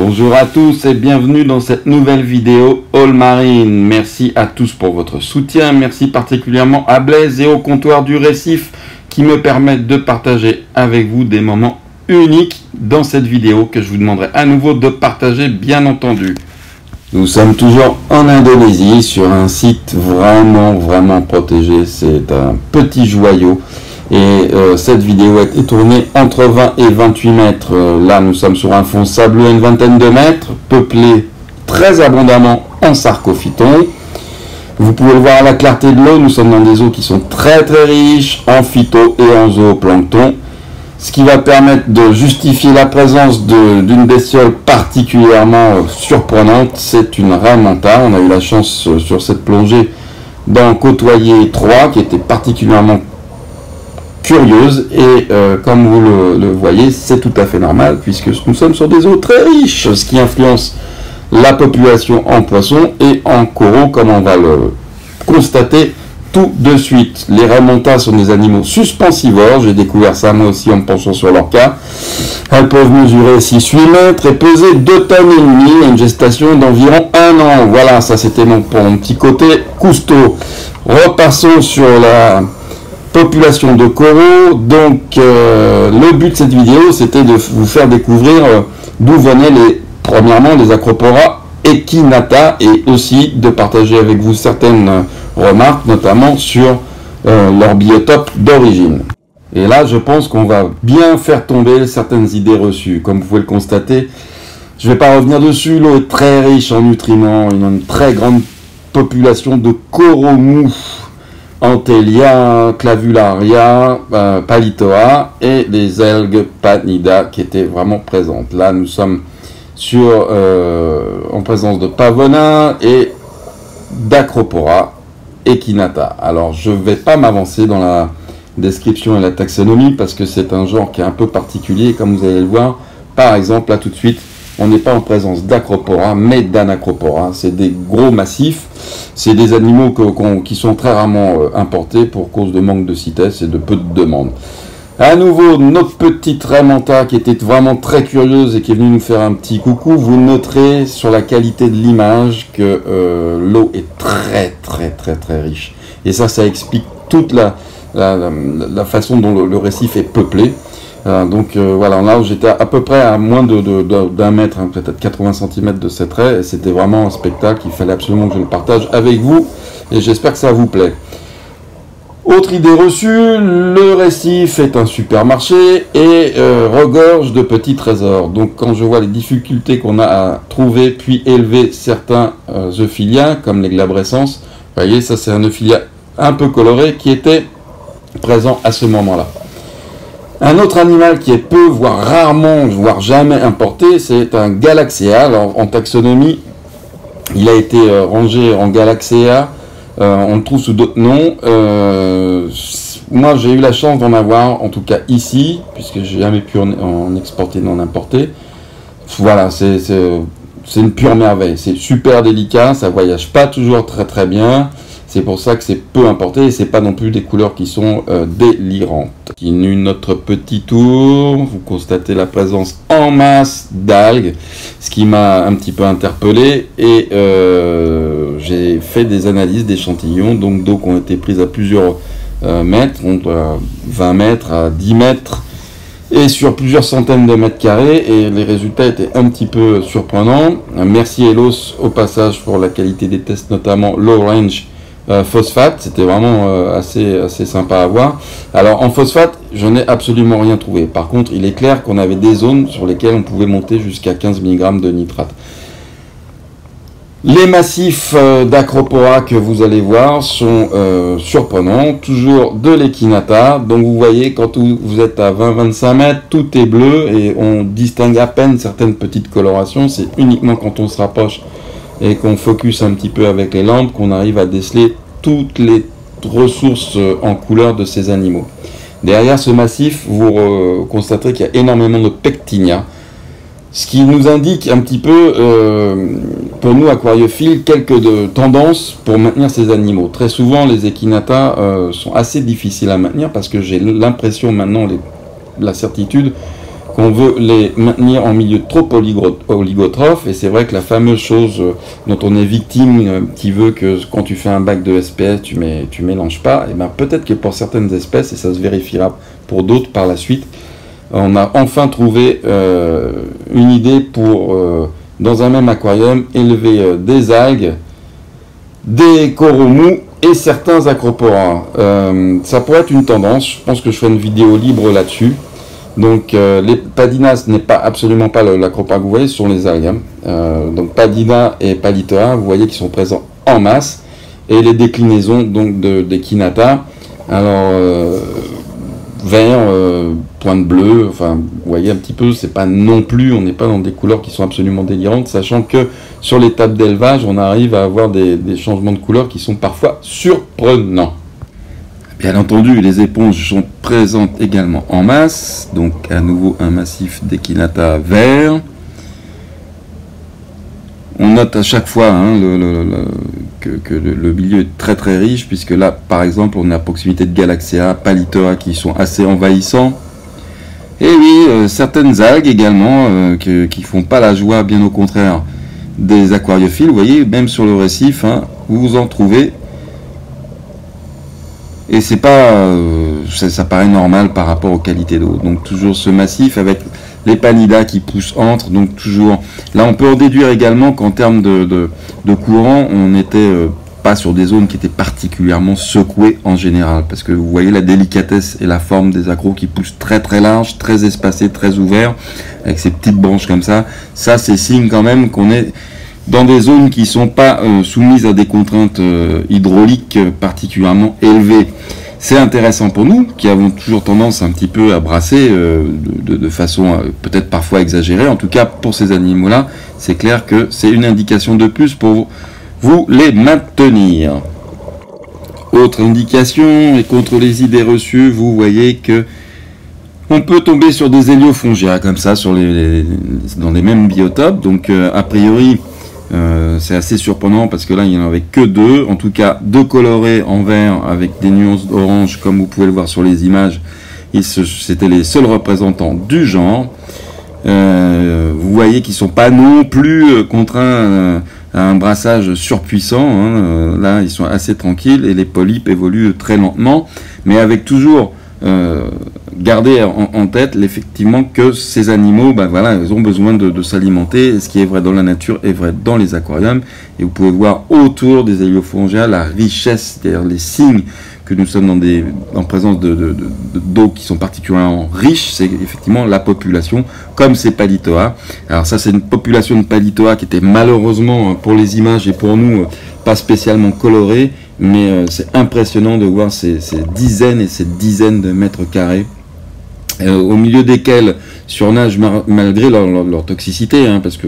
Bonjour à tous et bienvenue dans cette nouvelle vidéo All Marine. Merci à tous pour votre soutien, merci particulièrement à Blaise et au comptoir du récif qui me permettent de partager avec vous des moments uniques dans cette vidéo que je vous demanderai à nouveau de partager bien entendu. Nous sommes toujours en Indonésie sur un site vraiment protégé, c'est un petit joyau. Et cette vidéo a été tournée entre 20 et 28 mètres. Là, nous sommes sur un fond sableux à une vingtaine de mètres, peuplé très abondamment en sarcophyton. Vous pouvez le voir à la clarté de l'eau, nous sommes dans des eaux qui sont très riches en phyto et en zooplancton. Ce qui va permettre de justifier la présence d'une bestiole particulièrement surprenante, c'est une raie manta. On a eu la chance sur cette plongée d'en côtoyer 3 qui étaient particulièrement curieuse et comme vous le voyez, c'est tout à fait normal puisque nous sommes sur des eaux très riches, ce qui influence la population en poissons et en coraux, comme on va le constater tout de suite. Les raies manta sont des animaux suspensivores, j'ai découvert ça moi aussi en me penchant sur leur cas. Elles peuvent mesurer 6-8 mètres et peser 2,5 tonnes, une gestation d'environ 1 an. Voilà, ça c'était pour mon petit côté cousteau. Repassons sur la population de coraux. Donc le but de cette vidéo c'était de vous faire découvrir d'où venaient premièrement les Acropora echinata et aussi de partager avec vous certaines remarques notamment sur leur biotope d'origine. Et là je pense qu'on va bien faire tomber certaines idées reçues. Comme vous pouvez le constater, je ne vais pas revenir dessus, l'eau est très riche en nutriments, il y a une très grande population de coraux mous, Anthelia, Clavularia, Palitoa et les algues Panida qui étaient vraiment présentes. Là nous sommes en présence de Pavona et d'Acropora echinata. Alors je ne vais pas m'avancer dans la description et la taxonomie parce que c'est un genre qui est un peu particulier comme vous allez le voir. Par exemple là tout de suite on n'est pas en présence d'Acropora mais d'Anacropora. C'est des gros massifs, c'est des animaux qui sont très rarement importés pour cause de manque de CITES et de peu de demandes. À nouveau, notre petite raie manta qui était vraiment très curieuse et qui est venue nous faire un petit coucou. Vous noterez sur la qualité de l'image que l'eau est très riche. Et ça explique toute la façon dont le récif est peuplé. Voilà, là j'étais à peu près à moins d'un mètre, hein, peut-être 80 cm de cette raie. Et c'était vraiment un spectacle, il fallait absolument que je le partage avec vous. Et j'espère que ça vous plaît. Autre idée reçue, le récif est un supermarché et regorge de petits trésors. Donc quand je vois les difficultés qu'on a à trouver puis élever certains euphiliens, comme les glabrescens, vous voyez, ça c'est un euphilia un peu coloré qui était présent à ce moment-là. Un autre animal qui est peu, voire rarement, voire jamais importé, c'est un Galaxea. Alors en taxonomie, il a été rangé en Galaxea. On le trouve sous d'autres noms. Moi j'ai eu la chance d'en avoir, en tout cas ici, puisque j'ai jamais pu en exporter non importer. Voilà, c'est une pure merveille. C'est super délicat, ça voyage pas toujours très bien. C'est pour ça que c'est peu importé et c'est pas non plus des couleurs qui sont délirantes. Continue notre petit tour. Vous constatez la présence en masse d'algues, ce qui m'a un petit peu interpellé et j'ai fait des analyses d'échantillons donc d'eau qui ont été prises à plusieurs mètres, donc à 20 mètres, à 10 mètres et sur plusieurs centaines de mètres carrés et les résultats étaient un petit peu surprenants. Merci Elos au passage pour la qualité des tests, notamment low range phosphate, c'était vraiment assez sympa à voir. Alors en phosphate, je n'ai absolument rien trouvé. Par contre, il est clair qu'on avait des zones sur lesquelles on pouvait monter jusqu'à 15 mg de nitrate. Les massifs d'Acropora que vous allez voir sont surprenants, toujours de l'echinata. Donc vous voyez, quand vous êtes à 20-25 mètres, tout est bleu et on distingue à peine certaines petites colorations. C'est uniquement quand on se rapproche et qu'on focus un petit peu avec les lampes qu'on arrive à déceler toutes les ressources en couleur de ces animaux. Derrière ce massif, vous constaterez qu'il y a énormément de pectinia, ce qui nous indique un petit peu, pour nous aquariophiles, quelques tendances pour maintenir ces animaux. Très souvent, les echinata sont assez difficiles à maintenir parce que j'ai l'impression maintenant, la certitude, qu'on veut les maintenir en milieu trop oligotrophe, et c'est vrai que la fameuse chose dont on est victime, qui veut que quand tu fais un bac de SPS, tu mélanges pas, et ben peut-être que pour certaines espèces, et ça se vérifiera pour d'autres par la suite, on a enfin trouvé une idée pour, dans un même aquarium, élever des algues, des coraux mous et certains acroporas. Ça pourrait être une tendance, je pense que je ferai une vidéo libre là-dessus. Donc les Padina, ce n'est pas absolument pas l'acropora que vous voyez, ce sont les algues. Donc Padina et Palitoa, vous voyez qu'ils sont présents en masse. Et les déclinaisons donc des Echinata, alors vert, pointe bleue, enfin vous voyez un petit peu, c'est pas non plus, on n'est pas dans des couleurs qui sont absolument délirantes, sachant que sur les tables d'élevage, on arrive à avoir des changements de couleurs qui sont parfois surprenants. Bien entendu, les éponges sont présentes également en masse, donc à nouveau un massif d'Echinata vert. On note à chaque fois que le milieu est très très riche, puisque là, par exemple, on est à proximité de Galaxia, Palitoa qui sont assez envahissants. Et oui, certaines algues également qui font pas la joie, bien au contraire, des aquariophiles. Vous voyez, même sur le récif, vous en trouvez. Et c'est pas, ça paraît normal par rapport aux qualités d'eau. Donc toujours ce massif avec les panidas qui poussent entre. Donc toujours, là on peut en déduire également qu'en termes de courant, on n'était pas sur des zones qui étaient particulièrement secouées en général. Parce que vous voyez la délicatesse et la forme des accros qui poussent très très large, très espacés, très ouverts, avec ces petites branches comme ça. Ça c'est signe quand même qu'on est dans des zones qui ne sont pas soumises à des contraintes hydrauliques particulièrement élevées. C'est intéressant pour nous, qui avons toujours tendance un petit peu à brasser de façon peut-être parfois exagérée. En tout cas, pour ces animaux-là, c'est clair que c'est une indication de plus pour vous les maintenir. Autre indication, et contre les idées reçues, vous voyez que on peut tomber sur des héliofongia comme ça dans les mêmes biotopes. Donc a priori, c'est assez surprenant parce que là il n'y en avait que deux, en tout cas deux colorés en vert avec des nuances orange comme vous pouvez le voir sur les images. C'était les seuls représentants du genre. Vous voyez qu'ils ne sont pas non plus contraints à un brassage surpuissant, là ils sont assez tranquilles et les polypes évoluent très lentement, mais avec toujours garder en tête effectivement que ces animaux, voilà, ils ont besoin de s'alimenter. Ce qui est vrai dans la nature est vrai dans les aquariums, et vous pouvez voir autour des héliofongia la richesse, c'est-à-dire les signes que nous sommes en présence d'eau qui sont particulièrement riches. C'est effectivement la population, comme ces Palitoa. Alors ça, c'est une population de Palitoa qui était malheureusement pour les images et pour nous pas spécialement colorée, mais c'est impressionnant de voir ces dizaines et ces dizaines de mètres carrés, au milieu desquels surnagent malgré leur toxicité, parce que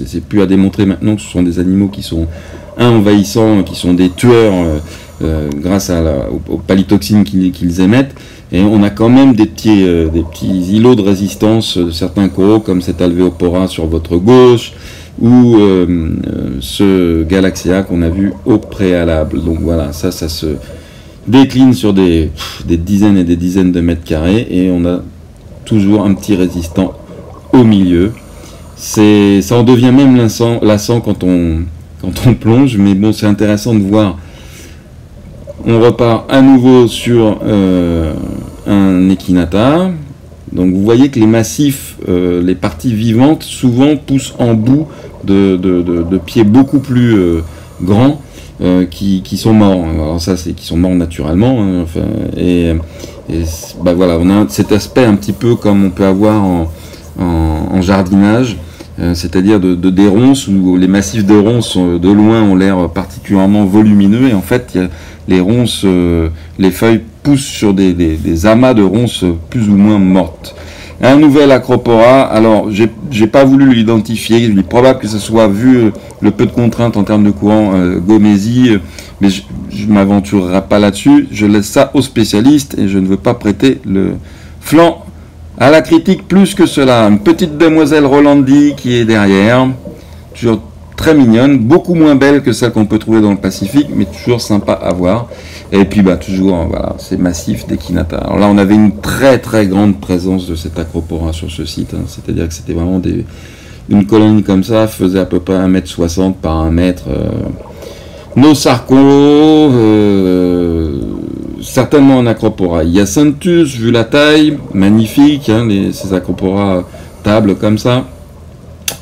c'est plus à démontrer maintenant que ce sont des animaux qui sont envahissants, qui sont des tueurs grâce aux palytoxines qu'ils émettent. Et on a quand même des petits îlots de résistance de certains coraux, comme cet Alvéopora sur votre gauche, ou ce Galaxia qu'on a vu au préalable. Donc voilà, ça se décline sur des dizaines et des dizaines de mètres carrés, et on a toujours un petit résistant au milieu. Ça en devient même lassant quand on plonge, mais bon, c'est intéressant de voir. On repart à nouveau sur un Echinata. Donc vous voyez que les massifs, les parties vivantes, souvent poussent en bout de pieds beaucoup plus grands qui sont morts. Alors ça, c'est qui sont morts naturellement. Voilà, on a cet aspect un petit peu comme on peut avoir en jardinage, c'est-à-dire des ronces où les massifs de ronces de loin ont l'air particulièrement volumineux, et en fait les ronces, les feuilles poussent sur des amas de ronces plus ou moins mortes. Un nouvel acropora, alors j'ai pas voulu l'identifier, il est probable que ce soit, vu le peu de contraintes en termes de courant, Gomésie, mais je m'aventurerai pas là-dessus, je laisse ça aux spécialistes et je ne veux pas prêter le flanc à la critique plus que cela. Une petite demoiselle Rolandi qui est derrière, toujours très mignonne, beaucoup moins belle que celle qu'on peut trouver dans le Pacifique, mais toujours sympa à voir. Et puis toujours, voilà, c'est massif d'Echinata. Alors là, on avait une très très grande présence de cet Acropora sur ce site, hein. C'est-à-dire que c'était vraiment une colonie comme ça, faisait à peu près 1,60 m par 1 m. Nosarko, certainement un Acropora. Hyacinthus, vu la taille, magnifique, hein, ces Acropora tables comme ça.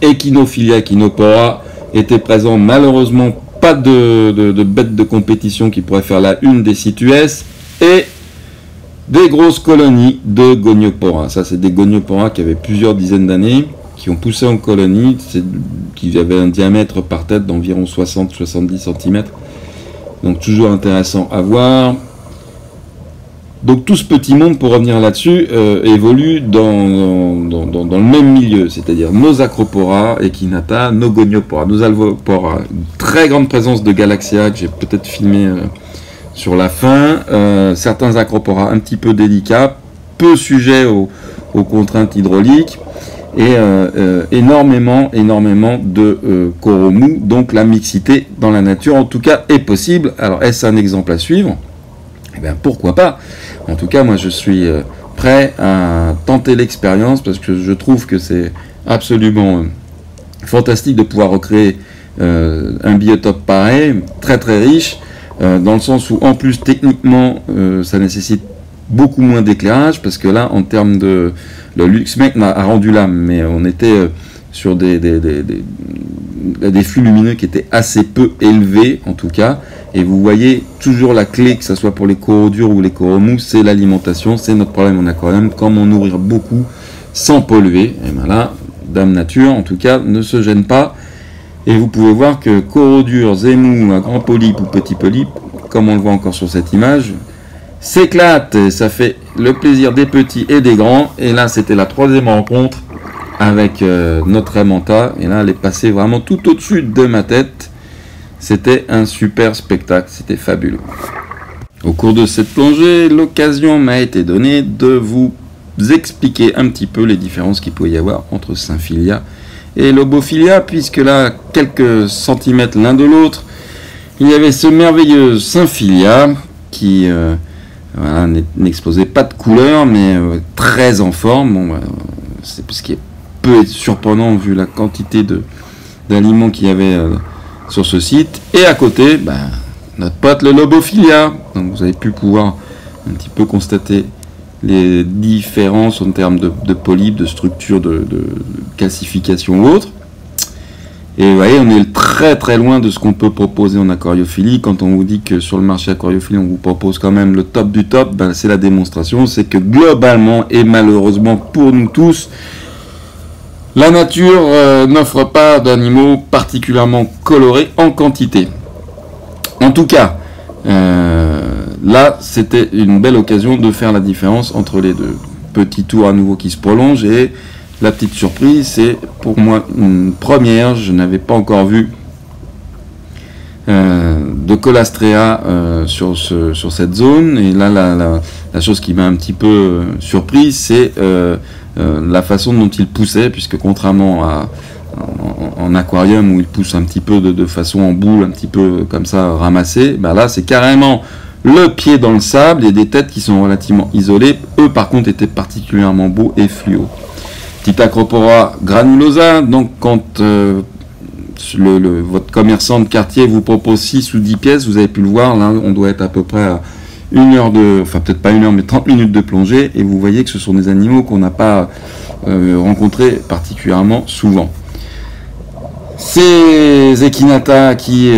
Echinophilia, Echinopora était présent, malheureusement pas de bêtes de compétition qui pourraient faire la une des sites US, et des grosses colonies de Goniopora. Ça, c'est des Goniopora qui avaient plusieurs dizaines d'années, qui ont poussé en colonie, qui avaient un diamètre par tête d'environ 60-70 cm. Donc toujours intéressant à voir. Donc tout ce petit monde, pour revenir là-dessus, évolue dans le même milieu, c'est-à-dire nos Acropora, Echinata, nos Goniopora, nos Alveopora. Très grande présence de Galaxia que j'ai peut-être filmé sur la fin. Certains Acropora un petit peu délicats, peu sujets aux contraintes hydrauliques, et énormément de coraux mous. Donc la mixité dans la nature, en tout cas, est possible. Alors est-ce un exemple à suivre? Eh bien, pourquoi pas? En tout cas, moi, je suis prêt à tenter l'expérience parce que je trouve que c'est absolument fantastique de pouvoir recréer un biotope pareil, très très riche, dans le sens où, en plus, techniquement, ça nécessite beaucoup moins d'éclairage parce que là, en termes de... Le LuxMec a rendu l'âme, mais on était sur des flux lumineux qui étaient assez peu élevés, en tout cas. Et vous voyez toujours la clé, que ce soit pour les coraux durs ou les coraux mous, c'est l'alimentation, c'est notre problème en aquarium, comment nourrir beaucoup sans polluer. Et bien là, Dame Nature, en tout cas, ne se gêne pas. Et vous pouvez voir que coraux durs, émous, un grand polype ou petit polype, comme on le voit encore sur cette image, s'éclate. Ça fait le plaisir des petits et des grands. Et là, c'était la troisième rencontre avec notre Manta. Et là, elle est passée vraiment tout au-dessus de ma tête. C'était un super spectacle, c'était fabuleux. Au cours de cette plongée, l'occasion m'a été donnée de vous expliquer un petit peu les différences qu'il peut y avoir entre Symphilia et Lobophilia, puisque là, quelques centimètres l'un de l'autre, il y avait ce merveilleux Symphilia qui voilà, n'exposait pas de couleur, mais très en forme. Bon, c'est ce qui peut être surprenant vu la quantité d'aliments qu'il y avait sur ce site. Et à côté, notre pote le Lobophilia. Donc vous avez pu pouvoir un petit peu constater les différences en termes de polypes, de structure, de calcification ou autre. Et vous voyez, on est très très loin de ce qu'on peut proposer en aquariophilie. Quand on vous dit que sur le marché aquariophilie, on vous propose quand même le top du top, c'est la démonstration. C'est que globalement, et malheureusement pour nous tous, la nature n'offre pas d'animaux particulièrement colorés en quantité. En tout cas, là, c'était une belle occasion de faire la différence entre les deux. Petit tour à nouveau qui se prolonge, et la petite surprise, c'est pour moi une première. Je n'avais pas encore vu de Colastrea sur cette zone. Et là, la chose qui m'a un petit peu surprise, c'est la façon dont il poussait, puisque contrairement en aquarium où il pousse un petit peu de façon en boule, un petit peu comme ça ramassé, là c'est carrément le pied dans le sable et des têtes qui sont relativement isolées. Eux par contre étaient particulièrement beaux et fluo. Petit Acropora granulosa, donc quand votre commerçant de quartier vous propose 6 ou 10 pièces, vous avez pu le voir, là on doit être à peu près à enfin peut-être pas 1 heure, mais 30 minutes de plongée, et vous voyez que ce sont des animaux qu'on n'a pas rencontrés particulièrement souvent. Ces Echinata qui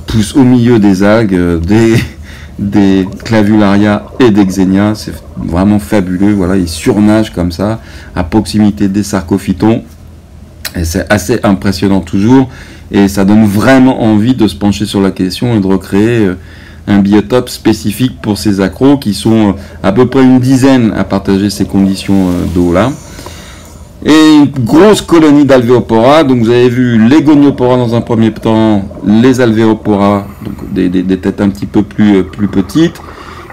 poussent au milieu des algues, des Clavularia et des Xenia, c'est vraiment fabuleux. Voilà, ils surnagent comme ça à proximité des sarcophytons, et c'est assez impressionnant toujours, et ça donne vraiment envie de se pencher sur la question et de recréer un biotope spécifique pour ces accros qui sont à peu près une dizaine à partager ces conditions d'eau là. Et une grosse colonie d'Alveopora. Donc vous avez vu les Goniopora dans un premier temps, les Alveopora, donc des têtes un petit peu plus petites.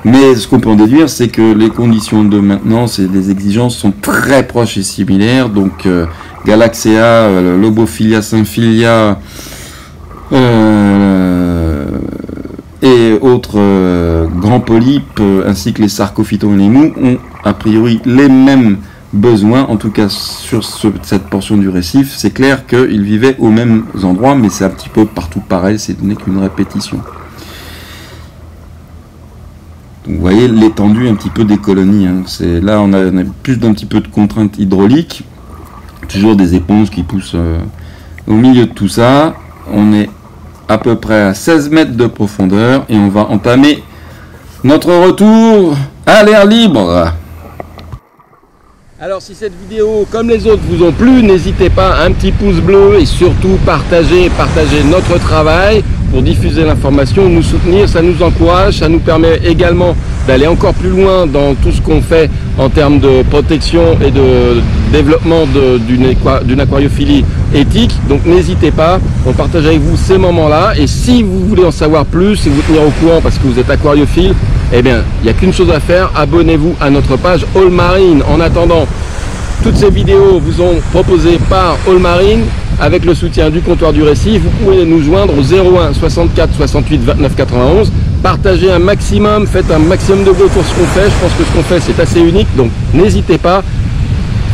Mais ce qu'on peut en déduire, c'est que les conditions de maintenance et des exigences sont très proches et similaires. Donc Galaxea, Lobophilia, Symphilia et autres grands polypes, ainsi que les Sarcophytonemu, ont a priori les mêmes besoins, en tout cas sur cette portion du récif. C'est clair qu'ils vivaient aux mêmes endroits, mais c'est un petit peu partout pareil, ce n'est qu'une répétition. Vous voyez l'étendue un petit peu des colonies. Hein. Là, on a plus d'un petit peu de contraintes hydrauliques. Toujours des éponges qui poussent au milieu de tout ça. On est à peu près à 16 mètres de profondeur et on va entamer notre retour à l'air libre. Alors si cette vidéo, comme les autres, vous ont plu, n'hésitez pas à un petit pouce bleu et surtout partagez notre travail pour diffuser l'information, nous soutenir, ça nous encourage, ça nous permet également d'aller encore plus loin dans tout ce qu'on fait en termes de protection et de développement d'une aquariophilie éthique. Donc n'hésitez pas, on partage avec vous ces moments-là et si vous voulez en savoir plus et vous tenir au courant parce que vous êtes aquariophile, eh bien, il n'y a qu'une chose à faire, abonnez-vous à notre page All Marine. En attendant, toutes ces vidéos vous sont proposées par All Marine avec le soutien du comptoir du récif. Vous pouvez nous joindre au 01 64 68 29 91. Partagez un maximum, faites un maximum de bruit pour ce qu'on fait. Je pense que ce qu'on fait, c'est assez unique, donc n'hésitez pas.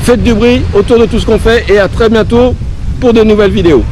Faites du bruit autour de tout ce qu'on fait et à très bientôt pour de nouvelles vidéos.